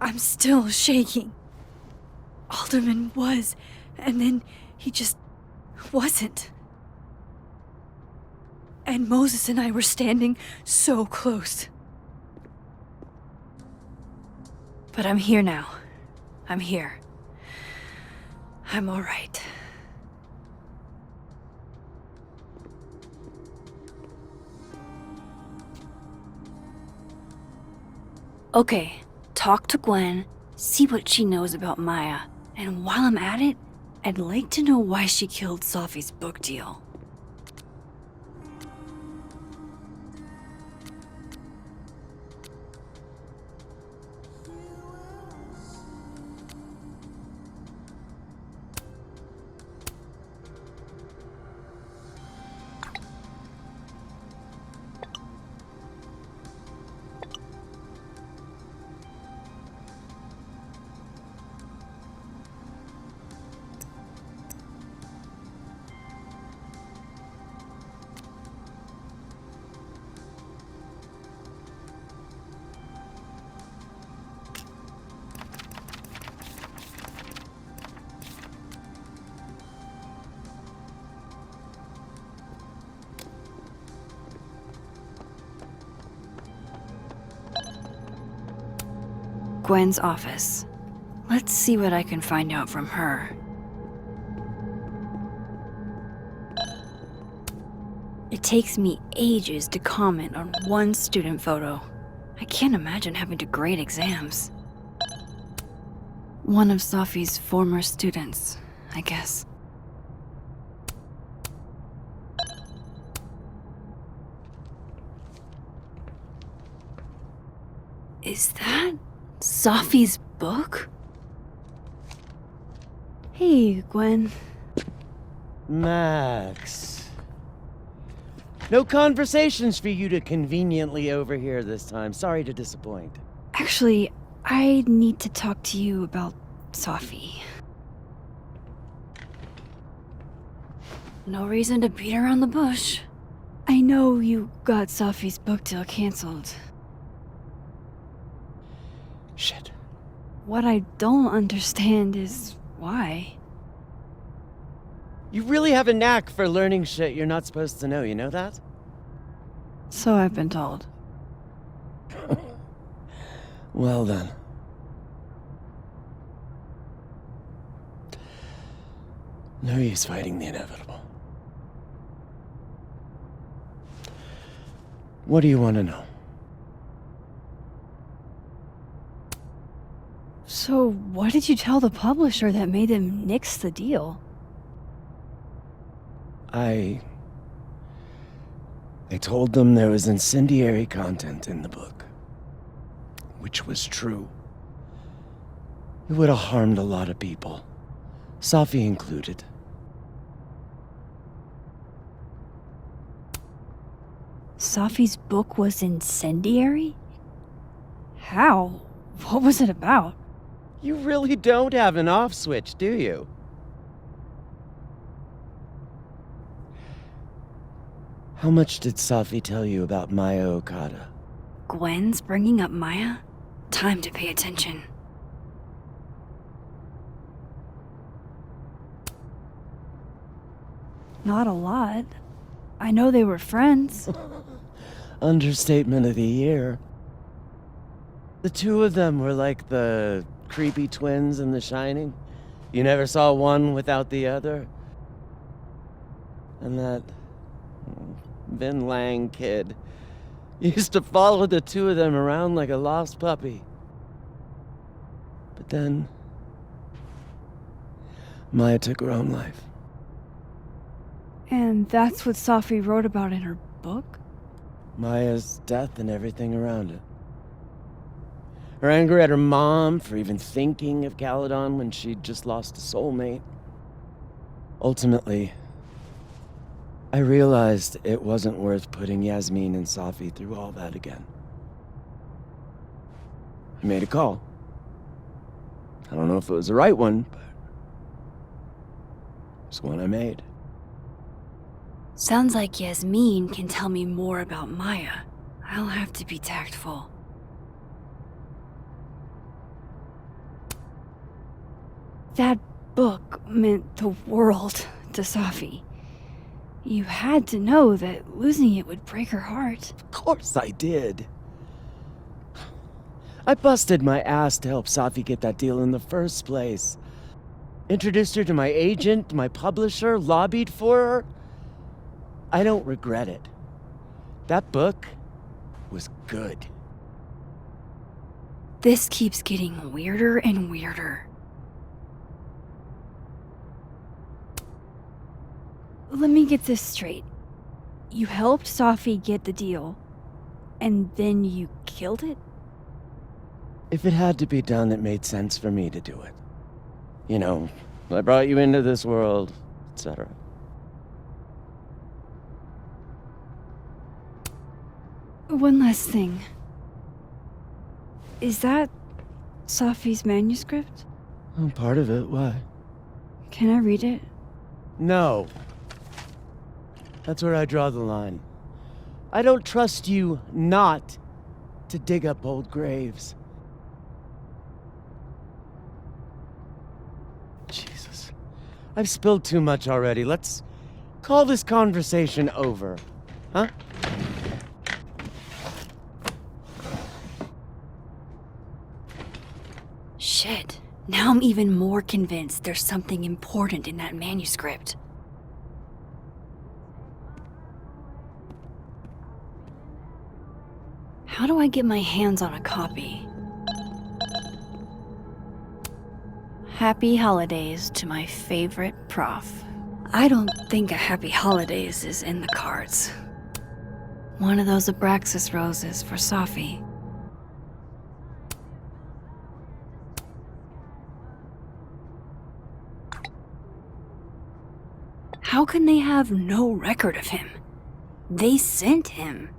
I'm still shaking. Alderman was, and then he just wasn't. And Moses and I were standing so close. But I'm here now. I'm here. I'm all right. Okay, talk to Gwen, see what she knows about Maya, and while I'm at it, I'd like to know why she killed Sophie's book deal. Gwen's office. Let's see what I can find out from her. It takes me ages to comment on one student photo. I can't imagine having to grade exams. One of Sophie's former students, I guess. Is that Sophie's book? Hey, Gwen. Max. No conversations for you to conveniently overhear this time. Sorry to disappoint. Actually, I need to talk to you about Sophie. No reason to beat around the bush. I know you got Sophie's book deal canceled. Shit. What I don't understand is why. You really have a knack for learning shit you're not supposed to know, you know that? So I've been told. Well then. No use fighting the inevitable. What do you want to know? So what did you tell the publisher that made them nix the deal? I told them there was incendiary content in the book. Which was true. It would have harmed a lot of people. Sophie included. Sophie's book was incendiary? How? What was it about? You really don't have an off switch, do you? How much did Sophie tell you about Maya Okada? Gwen's bringing up Maya? Time to pay attention. Not a lot. I know they were friends. Understatement of the year. The two of them were like the creepy twins in The Shining. You never saw one without the other. And that Vin Lang kid used to follow the two of them around like a lost puppy. But then Maya took her own life. And that's what Sophie wrote about in her book? Maya's death and everything around it. Her anger at her mom for even thinking of Caledon when she'd just lost a soulmate. Ultimately, I realized it wasn't worth putting Yasmin and Sophie through all that again. I made a call. I don't know if it was the right one, but it's one I made. Sounds like Yasmin can tell me more about Maya. I'll have to be tactful. That book meant the world to Safi. You had to know that losing it would break her heart. Of course I did. I busted my ass to help Safi get that deal in the first place. Introduced her to my agent, my publisher, lobbied for her. I don't regret it. That book was good. This keeps getting weirder and weirder. Let me get this straight. You helped Safi get the deal, and then you killed it? If it had to be done, it made sense for me to do it. You know, I brought you into this world, etc. One last thing. Is that Safi's manuscript? Oh, part of it, why? Can I read it? No. That's where I draw the line. I don't trust you not to dig up old graves. Jesus. I've spilled too much already. Let's call this conversation over. Huh? Shit. Now I'm even more convinced there's something important in that manuscript. How do I get my hands on a copy? Happy holidays to my favorite prof. I don't think a happy holidays is in the cards. One of those Abraxas roses for Safi. How can they have no record of him? They sent him.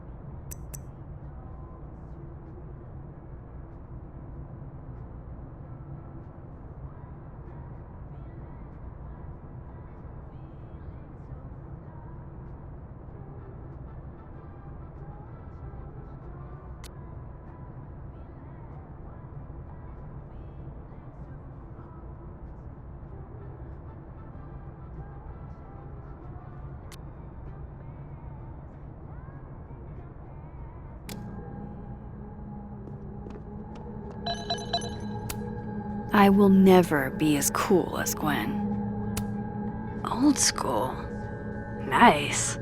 I will never be as cool as Gwen. Old school. Nice.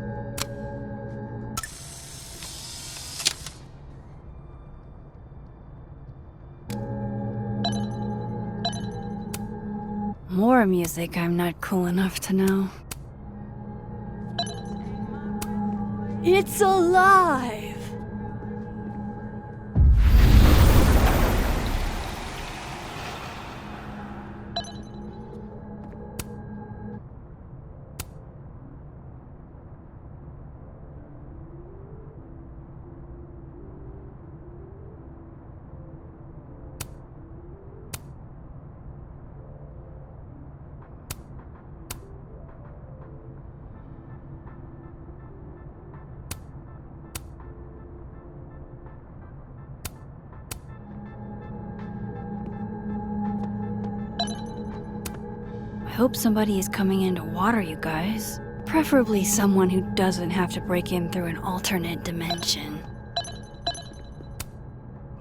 More music I'm not cool enough to know. It's alive! I hope somebody is coming in to water you guys. Preferably someone who doesn't have to break in through an alternate dimension.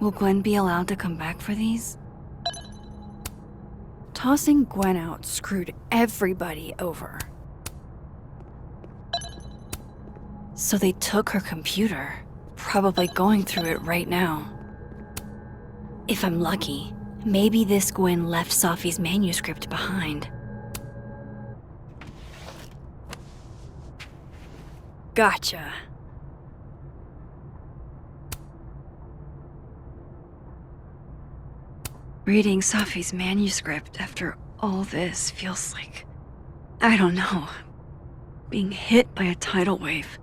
Will Gwen be allowed to come back for these? Tossing Gwen out screwed everybody over. So they took her computer, probably going through it right now. If I'm lucky, maybe this Gwen left Safi's manuscript behind. Gotcha. Reading Safi's manuscript after all this feels like, I don't know, being hit by a tidal wave.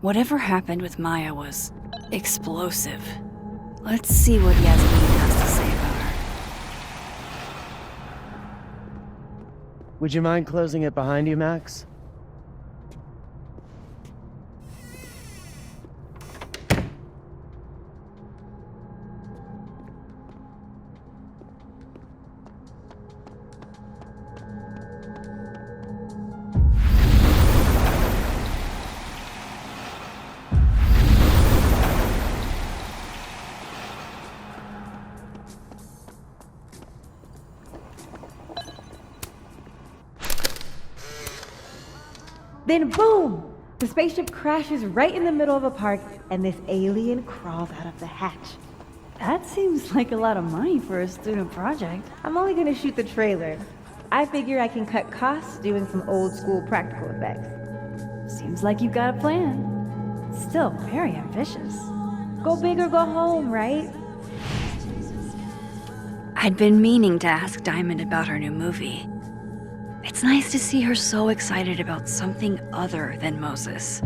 Whatever happened with Maya was explosive. Let's see what Yasmin has to say about her. Would you mind closing it behind you, Max? Then boom! The spaceship crashes right in the middle of a park, and this alien crawls out of the hatch. That seems like a lot of money for a student project. I'm only gonna shoot the trailer. I figure I can cut costs doing some old school practical effects. Seems like you've got a plan. Still very ambitious. Go big or go home, right? I'd been meaning to ask Diamond about her new movie. It's nice to see her so excited about something other than Moses.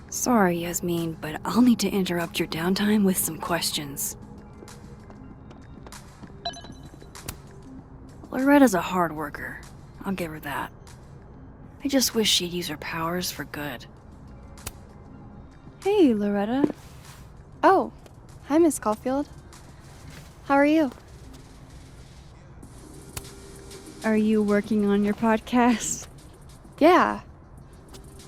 Sorry, Yasmin, but I'll need to interrupt your downtime with some questions. Loretta's a hard worker. I'll give her that. I just wish she'd use her powers for good. Hey, Loretta. Oh, hi, Miss Caulfield. How are you? Are you working on your podcast? Yeah.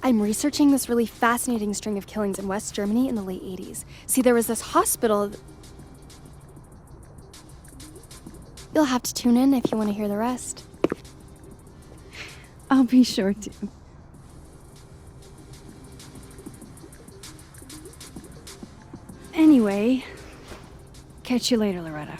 I'm researching this really fascinating string of killings in West Germany in the late 80s. See, there was this hospital. You'll have to tune in if you want to hear the rest. I'll be sure to. Anyway, catch you later, Loretta.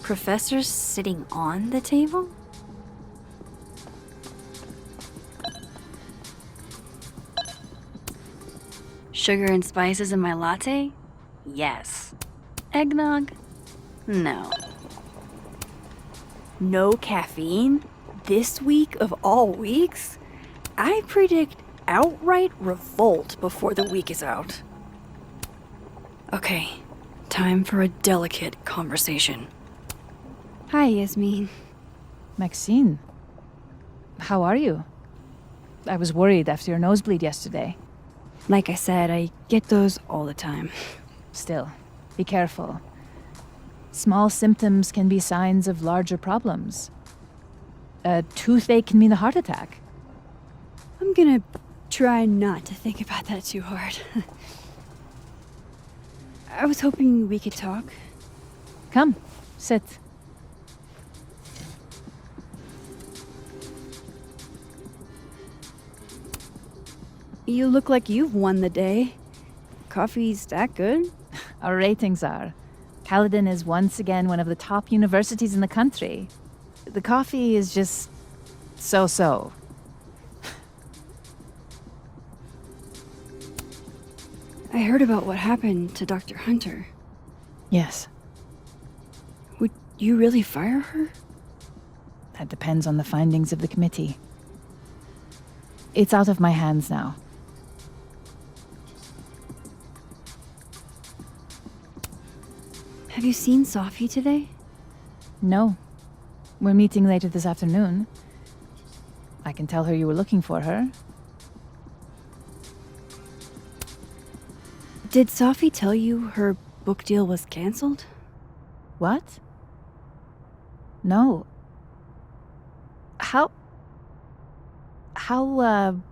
Professor's sitting on the table? Sugar and spices in my latte? Yes. Eggnog? No. No caffeine? This week of all weeks? I predict outright revolt before the week is out. Okay, time for a delicate conversation. Hi, Yasmin. Maxine, how are you? I was worried after your nosebleed yesterday. Like I said, I get those all the time. Still, be careful. Small symptoms can be signs of larger problems. A toothache can mean a heart attack. I'm gonna try not to think about that too hard. I was hoping we could talk. Come, sit. You look like you've won the day. Coffee's that good? Our ratings are. Caledon is once again one of the top universities in the country. The coffee is just so-so. I heard about what happened to Dr. Hunter. Yes, Would you really fire her? that depends on the findings of the committee. It's out of my hands now. Have you seen Sophie today? No. We're meeting later this afternoon. I can tell her you were looking for her. Did Sophie tell you her book deal was canceled? What? No. How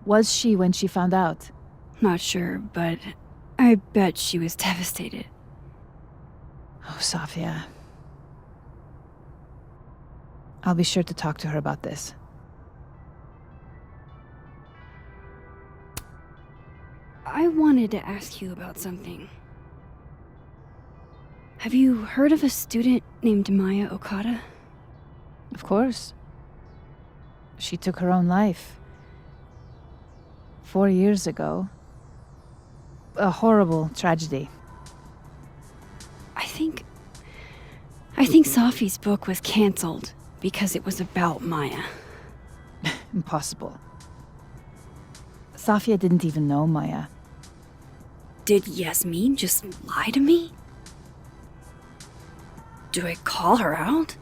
was she when she found out? Not sure, but I bet she was devastated. Oh, Sophia. I'll be sure to talk to her about this. I want wanted to ask you about something. Have you heard of a student named Maya Okada? Of course. She took her own life. 4 years ago. A horrible tragedy. I think Safi's book was cancelled because it was about Maya. Impossible. Safia didn't even know Maya. Did Yasmin just lie to me? Do I call her out?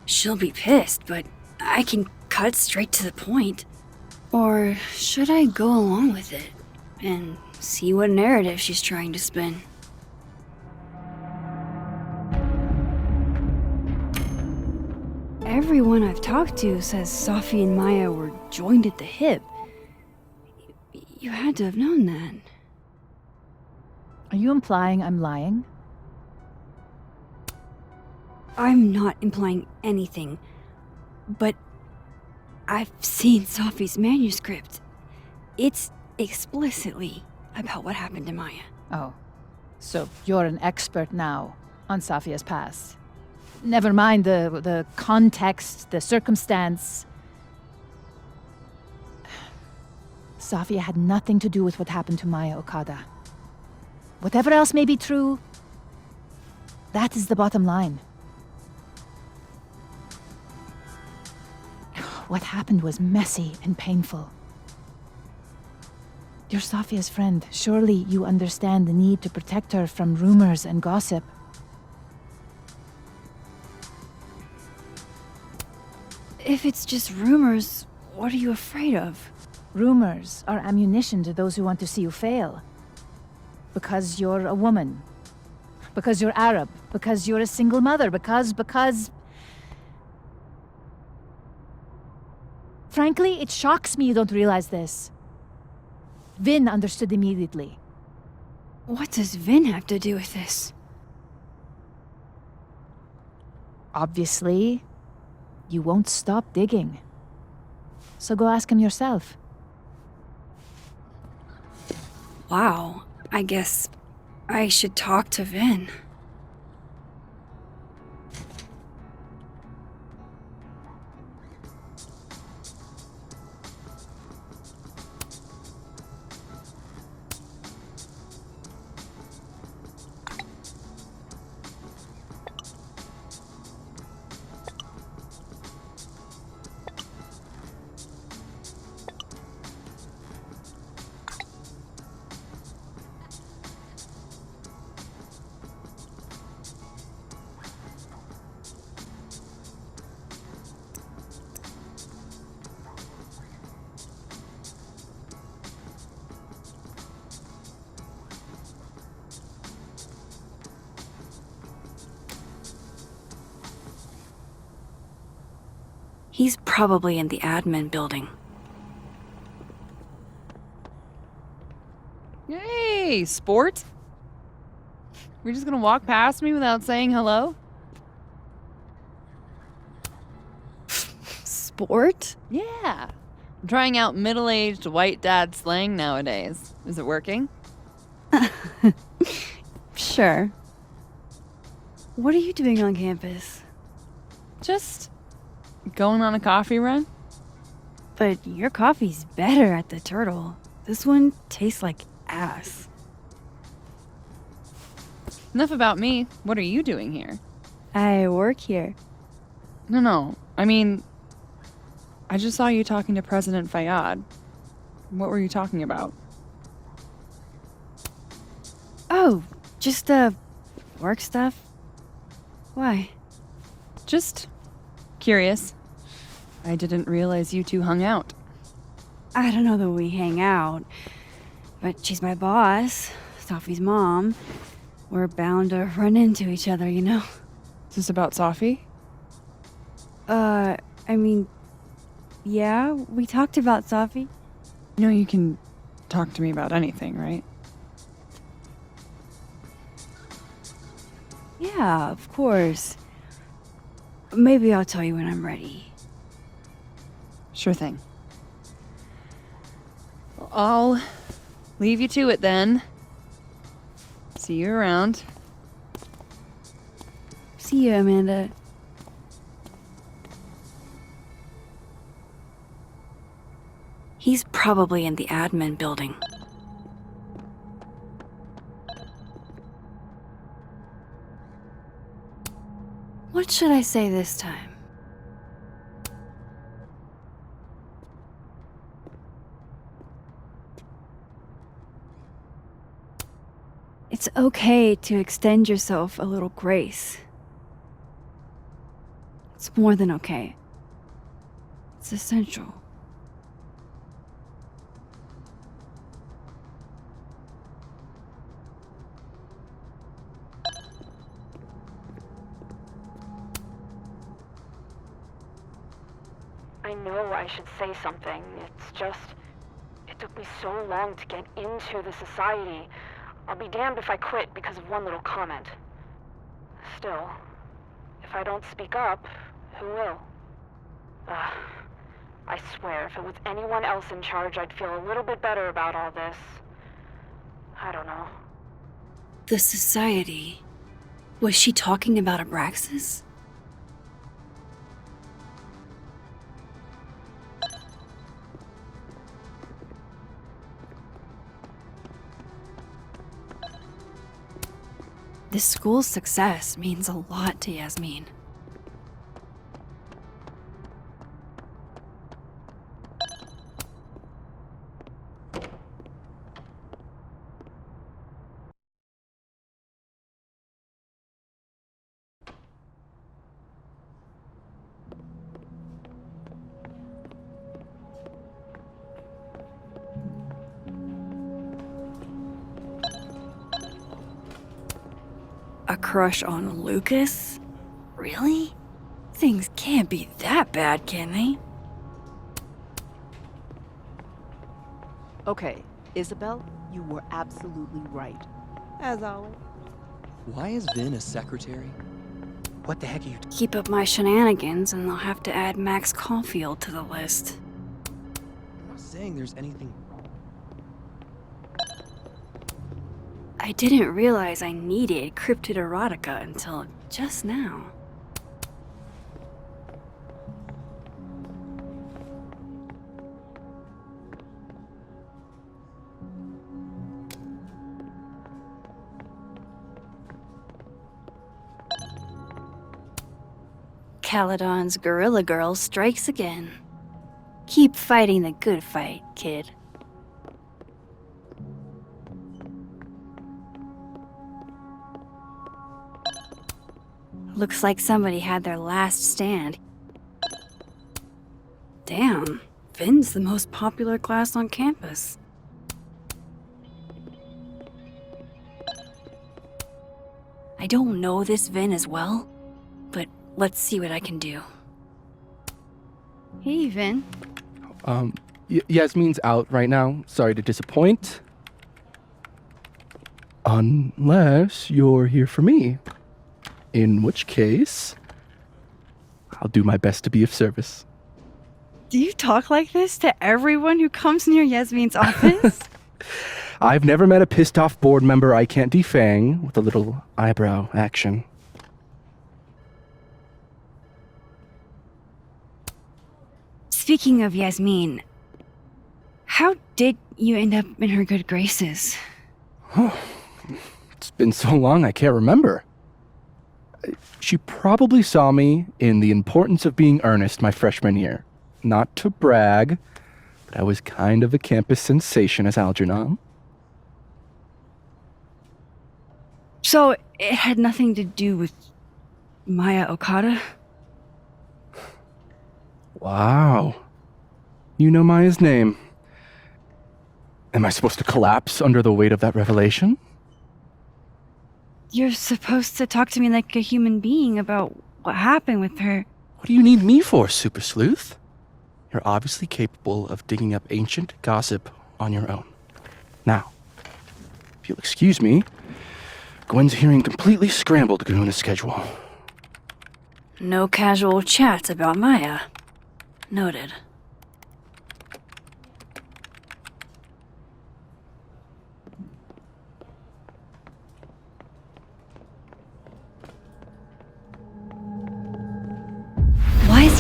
She'll be pissed, but I can cut straight to the point. Or should I go along with it and see what narrative she's trying to spin? Everyone I've talked to says Safi and Maya were joined at the hip. You had to have known that. Are you implying I'm lying? I'm not implying anything, but I've seen Safi's manuscript. It's explicitly about what happened to Maya. Oh. So you're an expert now on Safia's past. Never mind the context, the circumstance. Safia had nothing to do with what happened to Maya Okada. Whatever else may be true, that is the bottom line. What happened was messy and painful. You're Safia's friend. Surely you understand the need to protect her from rumors and gossip. If it's just rumors, what are you afraid of? Rumors are ammunition to those who want to see you fail. Because you're a woman. Because you're Arab. Because you're a single mother. Because... Frankly, it shocks me you don't realize this. Vin understood immediately. What does Vin have to do with this? Obviously, you won't stop digging. So go ask him yourself. Wow, I guess I should talk to Vin. He's probably in the admin building. Hey, sport? We're just gonna walk past me without saying hello? Sport? Yeah. I'm trying out middle-aged white dad slang nowadays. Is it working? Sure. What are you doing on campus? Just going on a coffee run? But your coffee's better at the Turtle. This one tastes like ass. Enough about me. What are you doing here? I work here. No. I mean, I just saw you talking to President Fayyad. What were you talking about? Oh, just, work stuff? Why? Just curious. I didn't realize you two hung out. I don't know that we hang out, but she's my boss, Safi's mom. We're bound to run into each other, you know? Is this about Safi? I mean, yeah, we talked about Safi. You know you can talk to me about anything, right? Yeah, of course. Maybe I'll tell you when I'm ready. Sure thing. I'll Leave you to it then. See you around. See you, Amanda. He's probably in the admin building. What should I say this time? It's okay to extend yourself a little grace. It's more than okay. It's essential. I know I should say something. It's just, it took me so long to get into the society. I'll be damned if I quit because of one little comment. Still, if I don't speak up, who will? I swear, if it was anyone else in charge, I'd feel a little bit better about all this. I don't know. The society. Was she talking about Abraxas? This school's success means a lot to Yasmin. A crush on Lucas? Really? Things can't be that bad, can they? Okay, Isabel, you were absolutely right. As always. Why is Vin a secretary? What the heck are you Keep up my shenanigans and they'll have to add Max Caulfield to the list. I'm not saying there's anything wrong. I didn't realize I needed cryptid erotica until just now. Caledon's Gorilla Girl strikes again. Keep fighting the good fight, kid. Looks like somebody had their last stand. Damn, Vin's the most popular class on campus. I don't know this Vin as well, but let's see what I can do. Hey, Vin. Yasmin's out right now. Sorry to disappoint. Unless you're here for me. In which case, I'll do my best to be of service. Do you talk like this to everyone who comes near Yasmin's office? I've never met a pissed off board member I can't defang with a little eyebrow action. Speaking of Yasmin, how did you end up in her good graces? It's been so long I can't remember. She probably saw me in The Importance of Being Earnest my freshman year. Not to brag, but I was kind of a campus sensation as Algernon. So it had nothing to do with Maya Okada? Wow. You know Maya's name. Am I supposed to collapse under the weight of that revelation? You're supposed to talk to me like a human being about what happened with her. What do you need me for, Super Sleuth? You're obviously capable of digging up ancient gossip on your own. Now, if you'll excuse me, Gwen's hearing completely scrambled Kahuna schedule. No casual chats about Maya. Noted.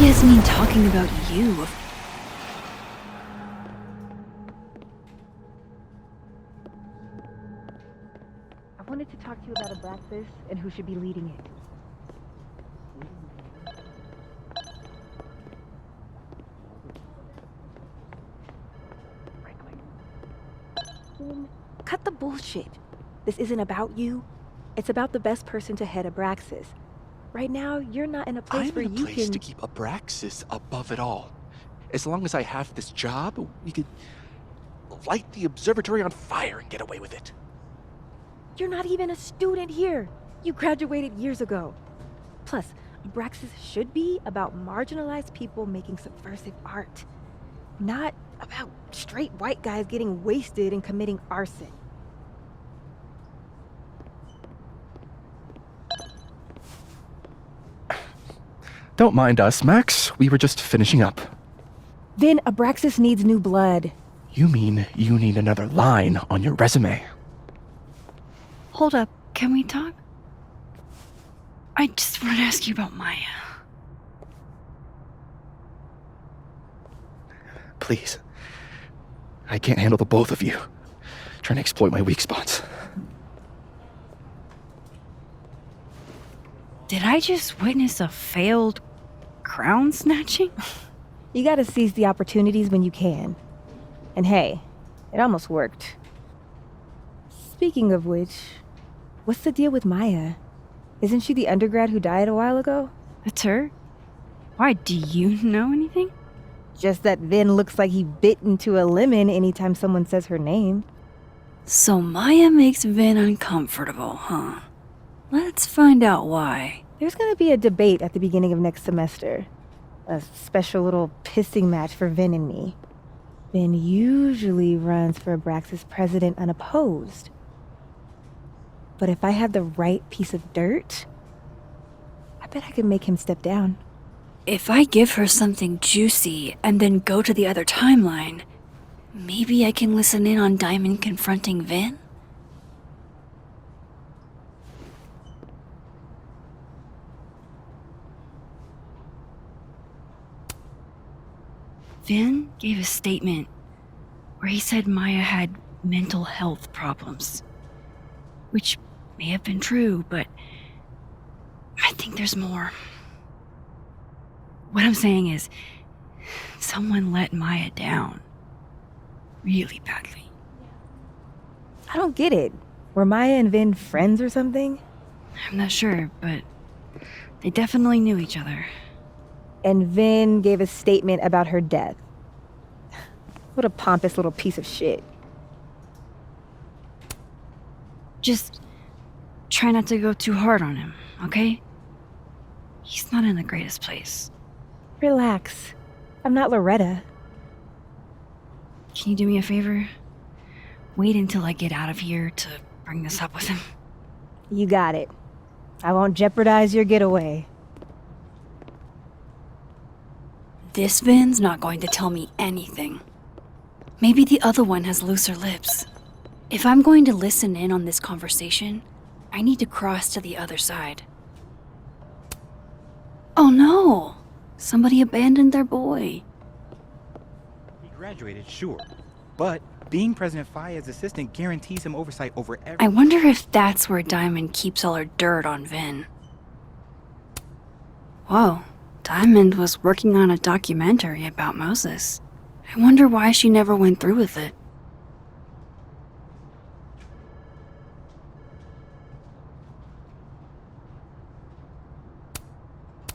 is Yasmin talking about you? I wanted to talk to you about Abraxas and who should be leading it. Cut the bullshit. This isn't about you. It's about the best person to head Abraxas. Right now, you're not in a place I'm where in a you place can... to keep Abraxas above it all. As long as I have this job, we could light the observatory on fire and get away with it. You're not even a student here. You graduated years ago. Plus, Abraxas should be about marginalized people making subversive art. Not about straight white guys getting wasted and committing arson. Don't mind us, Max. We were just finishing up. Then Abraxas needs new blood. You mean you need another line on your resume? Hold up, can we talk? I just want to ask you about Maya. Please. I can't handle the both of you trying to exploit my weak spots. Did I just witness a failed crown snatching? You gotta seize the opportunities when you can. And hey, it almost worked. Speaking of which, what's the deal with Maya? Isn't she the undergrad who died a while ago? That's her? Why, do you know anything? Just that Vin looks like he bit into a lemon anytime someone says her name. So Maya makes Vin uncomfortable, huh? Let's find out why. There's gonna be a debate at the beginning of next semester. A special little pissing match for Vin and me. Vin usually runs for Abraxas president unopposed. But if I have the right piece of dirt, I bet I can make him step down. If I give her something juicy and then go to the other timeline, maybe I can listen in on Diamond confronting Vin? Vin gave a statement where he said Maya had mental health problems. Which may have been true, but I think there's more. What I'm saying is, someone let Maya down. Really badly. I don't get it. Were Maya and Vin friends or something? I'm not sure, but they definitely knew each other. And Vin gave a statement about her death. What a pompous little piece of shit. Just try not to go too hard on him, okay? He's not in the greatest place. Relax. I'm not Loretta. Can you do me a favor? Wait until I get out of here to bring this up with him. You got it. I won't jeopardize your getaway. This Vin's not going to tell me anything. Maybe the other one has looser lips. If I'm going to listen in on this conversation, I need to cross to the other side. Oh no! Somebody abandoned their boy. He graduated, sure. But being President Fayyad's assistant guarantees him oversight over everything. I wonder if that's where Diamond keeps all her dirt on Vin. Whoa, Diamond was working on a documentary about Moses. I wonder why she never went through with it.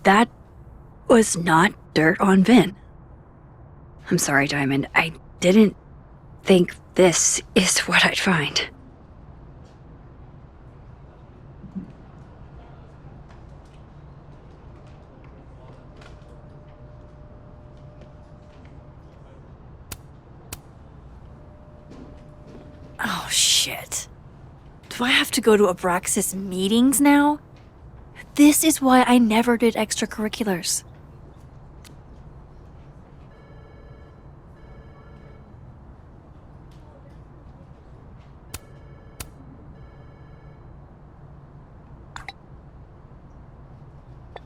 That was not dirt on Vin. I'm sorry, Diamond. I didn't think this is what I'd find. Oh, shit. Do I have to go to Abraxas meetings now? This is why I never did extracurriculars.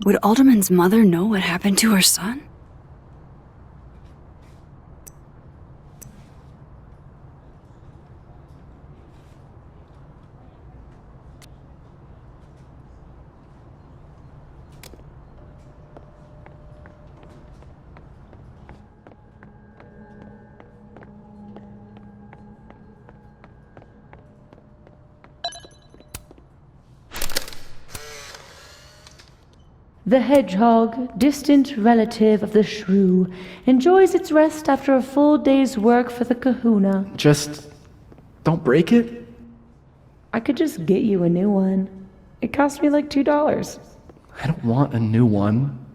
Would Alderman's mother know what happened to her son? The hedgehog, distant relative of the shrew, enjoys its rest after a full day's work for the kahuna. Just don't break it? I could just get you a new one. It cost me like $2. I don't want a new one.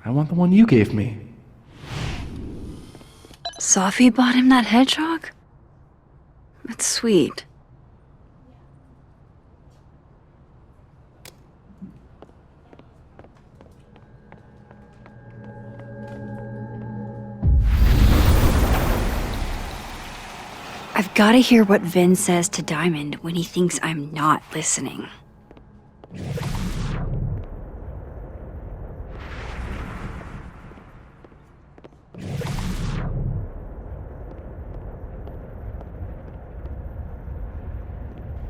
I want the one you gave me. Sophie bought him that hedgehog? That's sweet. I've gotta hear what Vin says to Diamond when he thinks I'm not listening.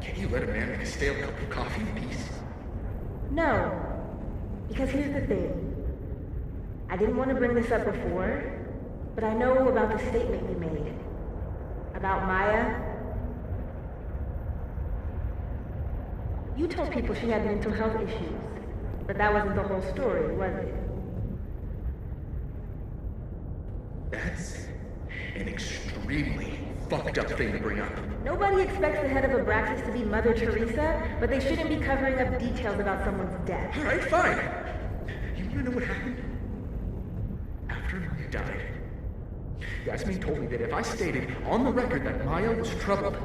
Can you let a man make a stale cup of coffee in peace? No. Because here's the thing. I didn't want to bring this up before, but I know about the statement you made. About Maya. You told people she had mental health issues, but that wasn't the whole story, was it? That's an extremely fucked up thing to bring up. Nobody expects the head of Abraxas to be Mother Teresa, but they shouldn't be covering up details about someone's death. All right, fine. You want to know what happened? After Maya died, Yasmin told me that if I stated on the record that Maya was troubled,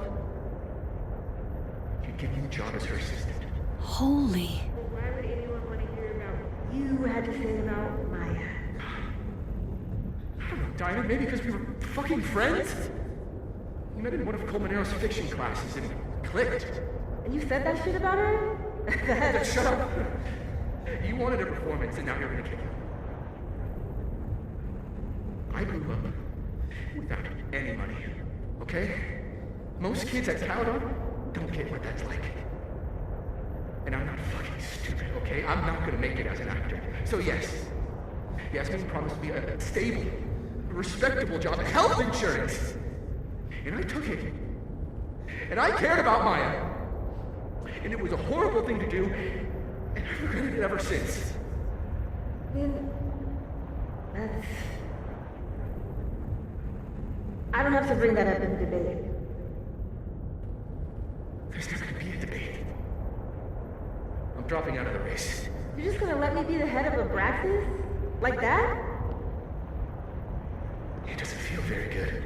you'd give me the job as her assistant. Holy. Why would anyone want to hear about what you had to say about Maya? I don't know, Diamond, maybe because we were fucking friends? We met in one of Colmenaro's fiction classes and it clicked. And you said that shit about her? Shut up. You wanted a performance and now you're gonna kick it. I grew up without any money, okay? Most kids at Caledon don't get what that's like. And I'm not fucking stupid, okay? I'm not gonna make it as an actor. So yes, Yasmin promised me a stable, respectable job, health insurance. And I took it. And I cared about Maya. And it was a horrible thing to do, and I've regretted it ever since. Then, that's... I don't have to bring that up in the debate. There's never gonna be a debate. I'm dropping out of the race. You're just gonna let me be the head of Abraxas? Like that? It doesn't feel very good.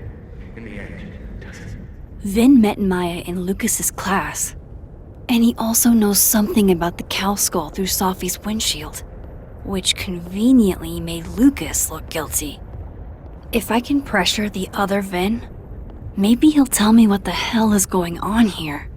In the end, does it? Vin met Maya in Lucas's class. And he also knows something about the cow skull through Sophie's windshield, which conveniently made Lucas look guilty. If I can pressure the other Vin, maybe he'll tell me what the hell is going on here.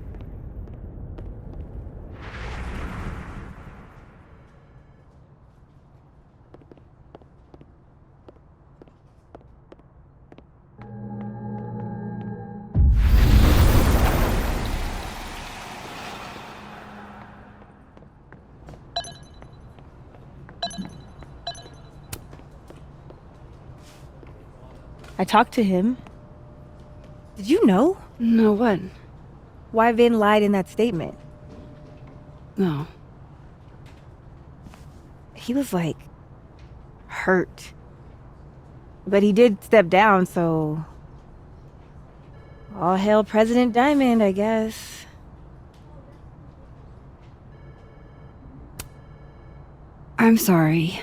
I talked to him. Did you know? No, what? Why Vin lied in that statement. No. He was like... hurt. But he did step down, so... all hail President Diamond, I guess. I'm sorry.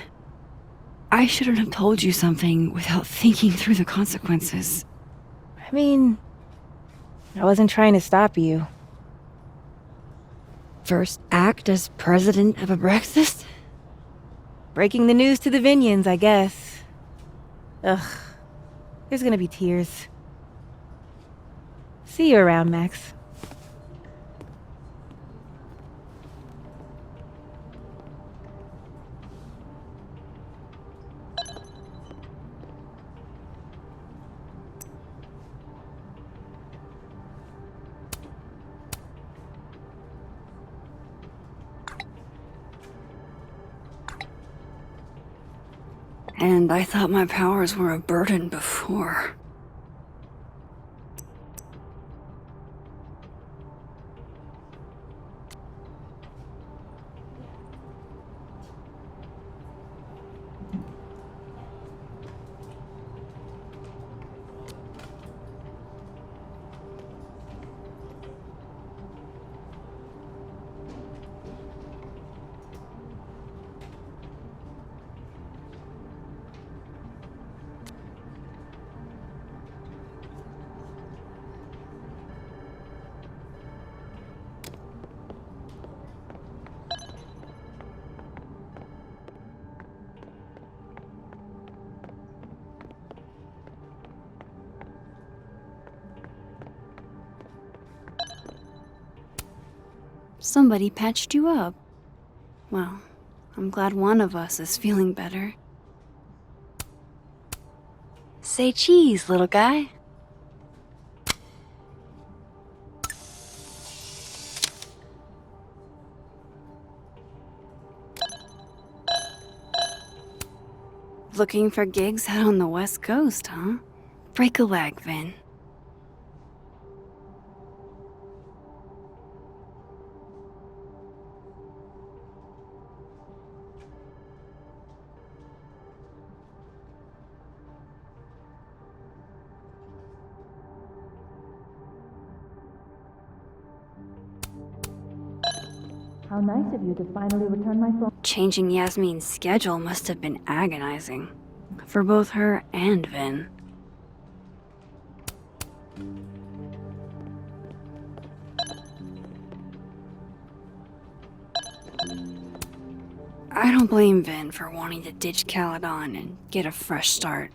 I shouldn't have told you something without thinking through the consequences. I mean... I wasn't trying to stop you. First act as president of Abraxas? Breaking the news to the Vinians, I guess. Ugh. There's gonna be tears. See you around, Max. And I thought my powers were a burden before. Somebody patched you up. Well, I'm glad one of us is feeling better. Say cheese, little guy. Looking for gigs out on the West Coast, huh? Break a leg, Vin. How nice of you to finally return my phone. Changing Yasmin's schedule must have been agonizing. For both her and Vin. I don't blame Vin for wanting to ditch Caledon and get a fresh start.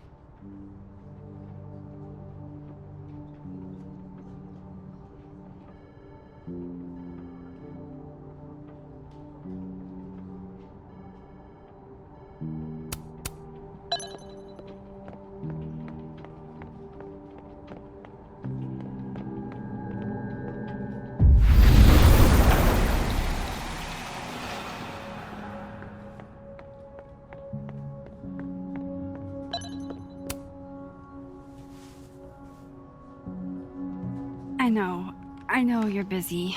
I know you're busy.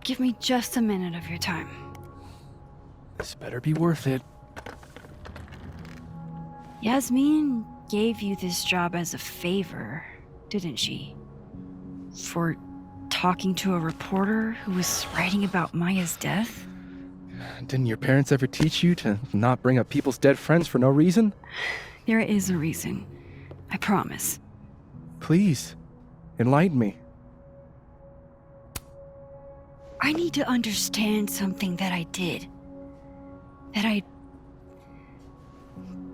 Give me just a minute of your time. This better be worth it. Yasmin gave you this job as a favor, didn't she? For talking to a reporter who was writing about Maya's death? Didn't your parents ever teach you to not bring up people's dead friends for no reason? There is a reason. I promise. Please, enlighten me. I need to understand something that I did. That I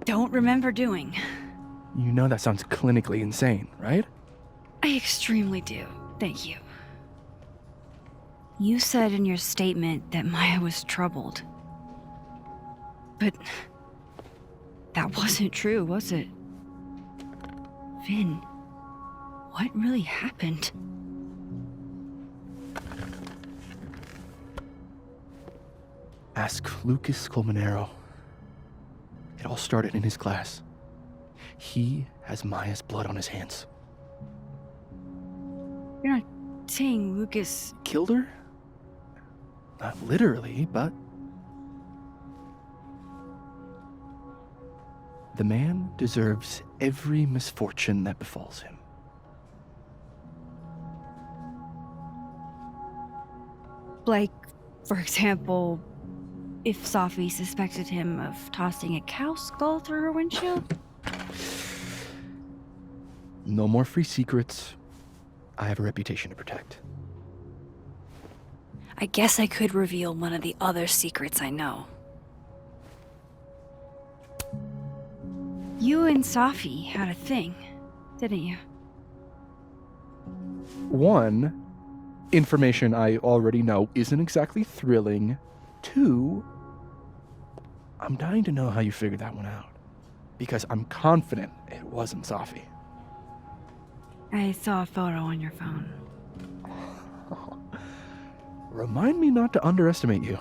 don't remember doing. You know that sounds clinically insane, right? I extremely do. Thank you. You said in your statement that Maya was troubled. But that wasn't true, was it? Vin, what really happened? Ask Lucas Colmenero. It all started in his class. He has Maya's blood on his hands. You're not saying Lucas Killed her? Not literally, but... The man deserves every misfortune that befalls him. Like, for example, if Safi suspected him of tossing a cow skull through her windshield? No more free secrets. I have a reputation to protect. I guess I could reveal one of the other secrets I know. You and Safi had a thing, didn't you? One, information I already know isn't exactly thrilling. Two, I'm dying to know how you figured that one out. Because I'm confident it wasn't Safi. I saw a photo on your phone. Remind me not to underestimate you.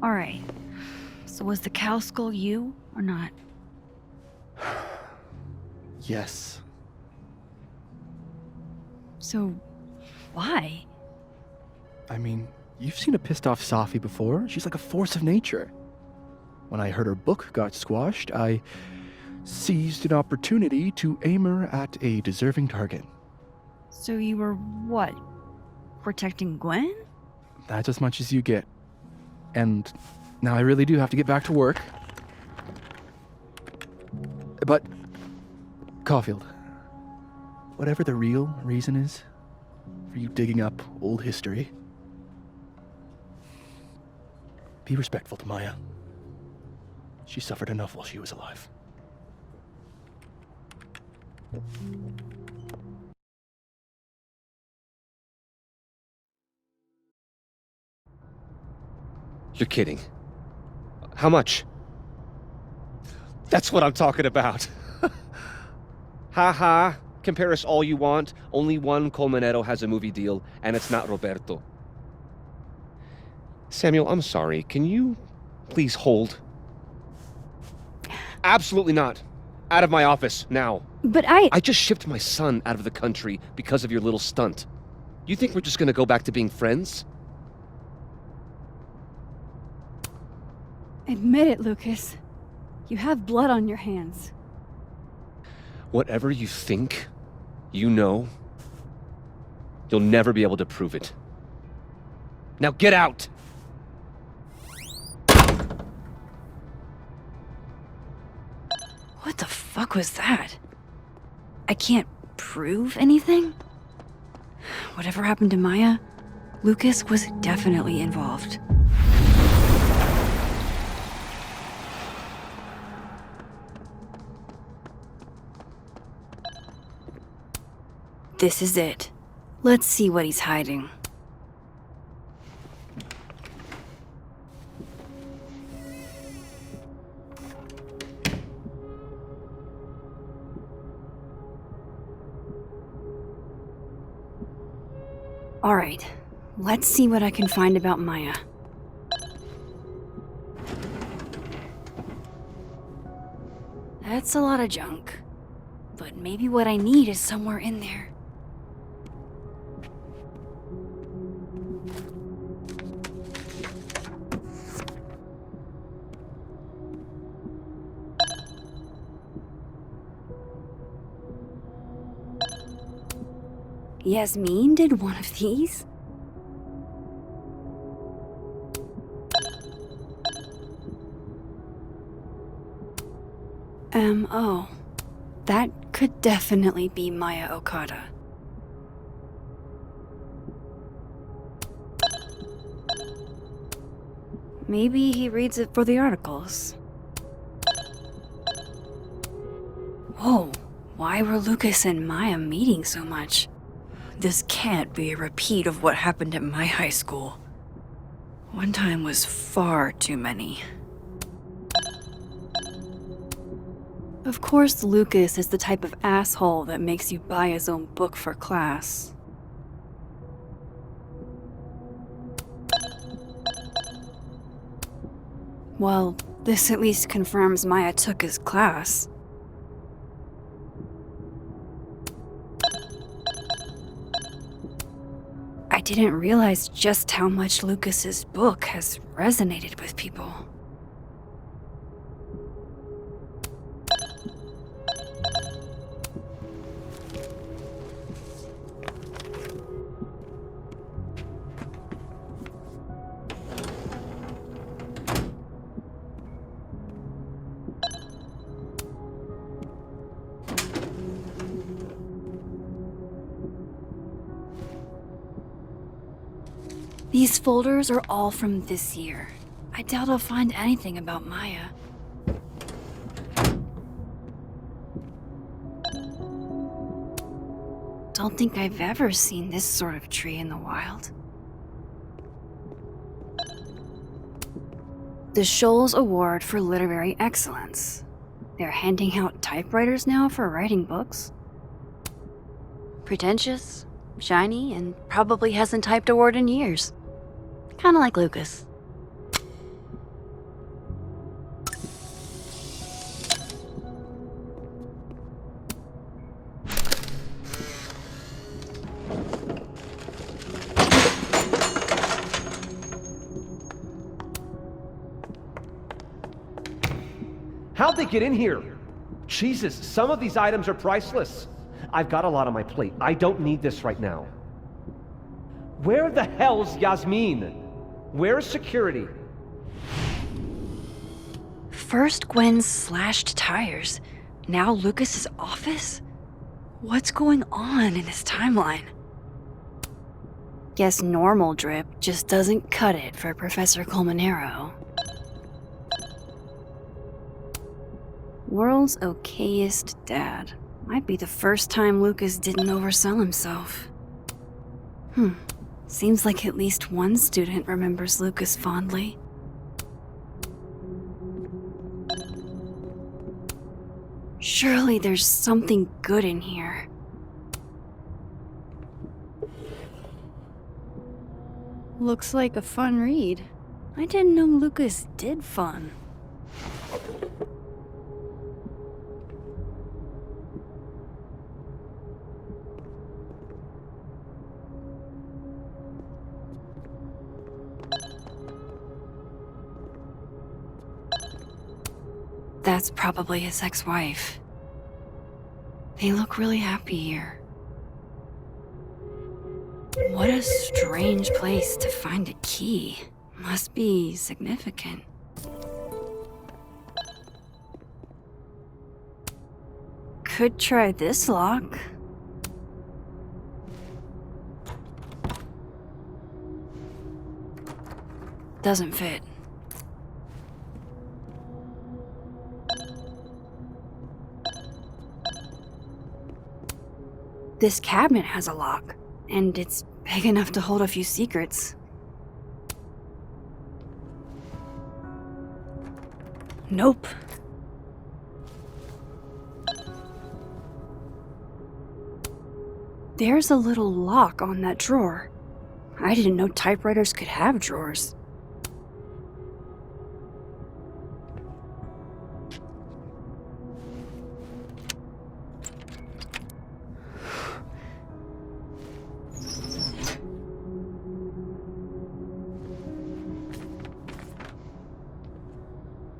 Alright. So was the cow skull you, or not? Yes. So, why? I mean, you've seen a pissed off Safi before. She's like a force of nature. When I heard her book got squashed, I seized an opportunity to aim her at a deserving target. So you were what? Protecting Gwen? That's as much as you get. And now I really do have to get back to work. But, Caulfield, whatever the real reason is for you digging up old history, be respectful to Maya. She suffered enough while she was alive. You're kidding. How much? That's what I'm talking about. Ha ha. Compare us all you want. Only one Colmenero has a movie deal, and it's not Roberto. Samuel, I'm sorry. Can you please hold? Absolutely not. Out of my office, now. But I just shipped my son out of the country because of your little stunt. You think we're just gonna go back to being friends? Admit it, Lucas. You have blood on your hands. Whatever you think, you know, you'll never be able to prove it. Now get out! What the fuck was that? I can't prove anything? Whatever happened to Maya, Lucas was definitely involved. This is it. Let's see what he's hiding. All right, let's see what I can find about Maya. That's a lot of junk, but maybe what I need is somewhere in there. Yasmin did one of these? Oh. That could definitely be Maya Okada. Maybe he reads it for the articles. Whoa, why were Lucas and Maya meeting so much? This can't be a repeat of what happened at my high school. One time was far too many. Of course, Lucas is the type of asshole that makes you buy his own book for class. Well, this at least confirms Maya took his class. I didn't realize just how much Lucas's book has resonated with people. These folders are all from this year. I doubt I'll find anything about Maya. Don't think I've ever seen this sort of tree in the wild. The Scholes Award for Literary Excellence. They're handing out typewriters now for writing books. Pretentious, shiny, and probably hasn't typed a word in years. Kinda like Lucas. How'd they get in here? Jesus, some of these items are priceless. I've got a lot on my plate. I don't need this right now. Where the hell's Yasmin? Where's security? First Gwen's slashed tires, now Lucas's office? What's going on in this timeline? Guess normal drip just doesn't cut it for Professor Colmenero. World's okayest dad. Might be the first time Lucas didn't oversell himself. Seems like at least one student remembers Lucas fondly. Surely there's something good in here. Looks like a fun read. I didn't know Lucas did fun. That's probably his ex-wife. They look really happy here. What a strange place to find a key. Must be significant. Could try this lock. Doesn't fit. This cabinet has a lock, and it's big enough to hold a few secrets. Nope. There's a little lock on that drawer. I didn't know typewriters could have drawers.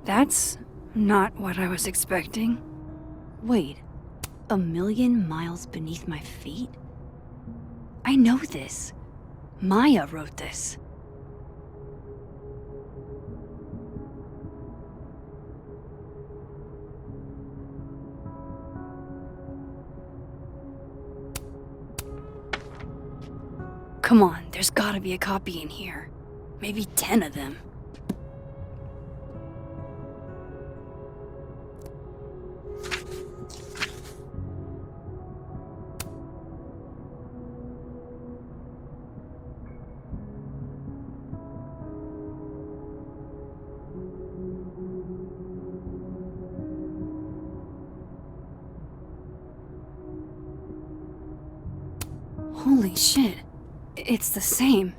That's not what I was expecting. Wait, 1,000,000 miles beneath my feet? I know this. Maya wrote this. Come on, there's gotta be a copy in here. Maybe 10 of them. Holy shit, it's the same.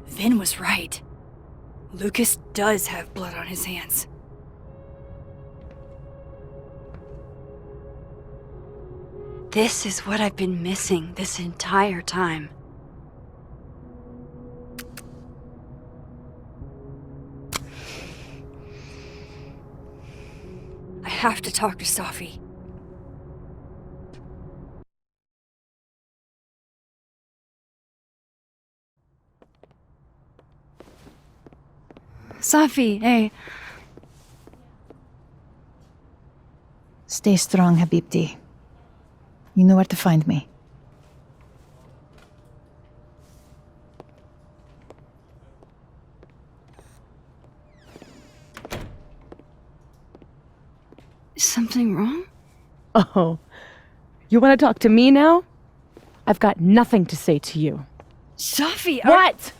Vin was right. Lucas does have blood on his hands. This is what I've been missing this entire time. I have to talk to Safi. Safi, hey. Stay strong, Habibti. You know where to find me. Is something wrong? Oh, you want to talk to me now? I've got nothing to say to you. Safi, What?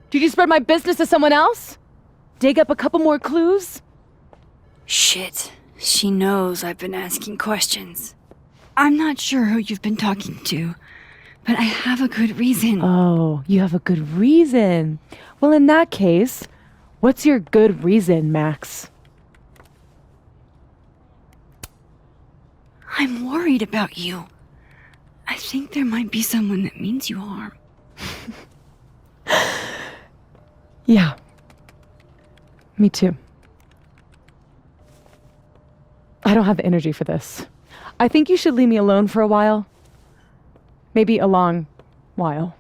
Did you spread my business to someone else? Dig up a couple more clues? Shit. She knows I've been asking questions. I'm not sure who you've been talking to, but I have a good reason. Oh, you have a good reason. Well, in that case, What's your good reason, Max? I'm worried about you. I think there might be someone that means you harm. Yeah. Me too. I don't have the energy for this. I think you should leave me alone for a while. Maybe a long while.